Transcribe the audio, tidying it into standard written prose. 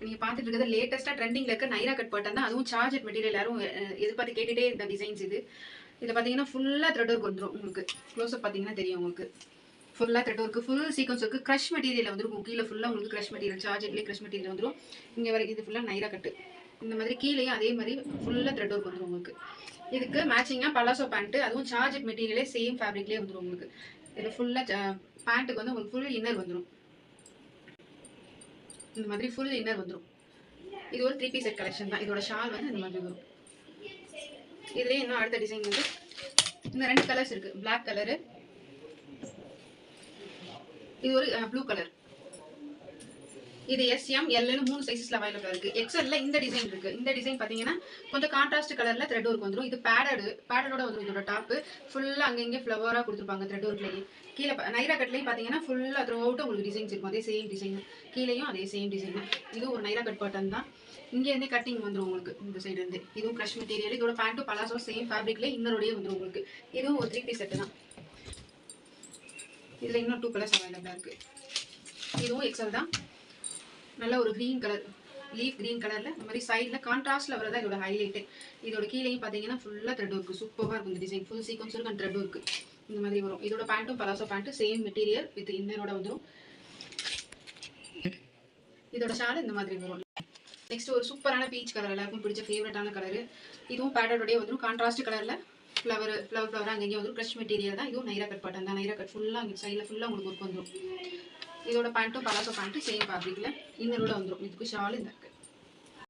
நீங்க பார்த்துட்டு இருக்கிறது லேட்டஸ்டா ட்ரெண்டிங்ல இருக்க நைரா கட் பாட்டன் தான். அதுவும் சார்ஜட் மெட்டீரியல் எல்லாரும் எதிர்பார்த்து கேட்டுட்டே இருந்த டிசைன்ஸ் இது. இதில் பார்த்தீங்கன்னா ஃபுல்லாக த்ரெட் ஒர்க் வந்துடும். உங்களுக்கு க்ளோஸ்அப் பார்த்தீங்கன்னா தெரியும். உங்களுக்கு ஃபுல்லாக thread work, full sequence work, crush material வந்துருக்கும். கீழே ஃபுல்லாக உங்களுக்கு க்ரஷ் மெட்டீரியல், சார்ஜட்லேயே க்ரஷ் மெட்டீரியல் வந்துடும். இங்கே வரைக்கும் இது ஃபுல்லாக நைரா கட்டு. இந்த மாதிரி கீழேயும் அதே மாதிரி ஃபுல்லாக த்ரெட் ஒர்க் வந்துடும் உங்களுக்கு. இதுக்கு மேட்சிங்காக பலாசோ பேண்ட்டு, அதுவும் சார்ஜட் மெட்டீரியலே சேம் ஃபேப்ரிக்லேயே வந்துடும் உங்களுக்கு. இது ஃபுல்லாக பேண்ட்டுக்கு வந்து உங்களுக்கு ஃபுல் இன்னர் வந்துடும். இந்த மாதிரி ஃபுல் இன்னர் வந்துடும். இது ஒரு 3 பீஸ் செட் கலெக்ஷன் தான். இதோட ஷால் வந்து இந்த மாதிரி வரும். இதுலேயே இன்னும் அடுத்த டிசைன் வந்து இந்த 2 கலர்ஸ் இருக்கு. பிளாக் கலரு, இது ஒரு ப்ளூ கலர். இது எஸ்எம் எல்னு 3 சைஸஸ்ல அவைலபிளா இருக்கு. எக்ஸ்எல்ல இந்த டிசைன் இருக்கு. இந்த டிசைன் பாத்தீங்கன்னா கொஞ்சம் கான்ட்ராஸ்ட் கலர்ல த்ரெட் ஒர்க் வந்துடும். இது பேடடோட வந்துடும். இதோட டாப் ஃபுல்லா அங்கங்க ஃப்ளவரா கொடுத்துருப்பாங்க த்ரெட் ஒர்க்லயே. கீழே நைரா கட்லயும் பாத்தீங்கன்னா ஃபுல்லா த்ரூ அவுட் உங்களுக்கு டிசைன்ஸ் இருக்கும். அதே சேம் டிசைன், கீழேயும் அதே சேம் டிசைன். இது ஒரு நைரா கட் பாட்டன் தான். இங்க இருந்தே கட்டிங் வந்துடும் உங்களுக்கு. இந்த சைடு இருந்து இதுவும் க்ரஷ் மெட்டீரியல். இதோட பேண்ட்டும் பலாசோ சேம் ஃபேப்ரிக்ல இன்னரோடய வந்துடும் உங்களுக்கு. இதுவும் ஒரு 3 பீஸ் செட் தான். இதுல இன்னும் 2 கலர்ஸ் அவைலபிளா இருக்கு. இதுவும் எக்ஸ்எல் தான். நல்ல ஒரு கிரீன் கலர், லீஃப் கிரீன் கலர்ல இந்த மாதிரி சைட்ல கான்ட்ராஸ்ட்ல வரதா இதோட ஹைலைட். இதோட கீழேயும் பாத்தீங்கன்னா ஃபுல்லா த்ரெட் ஒர்க் சூப்பரா இருக்கும். இந்த டிசைன் ஃபுல் சீக்வன்ஸ் இருக்கு, த்ரெட் ஒர்க் இந்த மாதிரி வரும். இதோட பேண்ட்டும் palazzo pant same material with இன்னரோட வந்துடும். இதோட ஷால் இந்த மாதிரி வரும். நெக்ஸ்ட் ஒரு சூப்பரான பீச் கலர், எல்லாருக்கும் பிடிச்ச ஃபேவரட்டான கலர். இதுவும் பேடடோடய வந்துடும். கான்ட்ராஸ்ட் கலர்ல ஃப்ளவர் அங்கங்கே வந்துடும். க்ரஷ் மெட்டீரியல் தான். இதுவும் நைரா கட் பாட்டன் தான். நைரா கட் ஃபுல்லா அங்கே சைடில் ஃபுல்லா உங்களுக்கு ஒர்க் வந்துடும். இதோட பேண்ட்டும் பலாசோ பேண்ட்டு சேம் ஃபேப்ரிக்ல இன்னரோட வந்துடும். இதுக்கு ஷால் இந்த இருக்கு.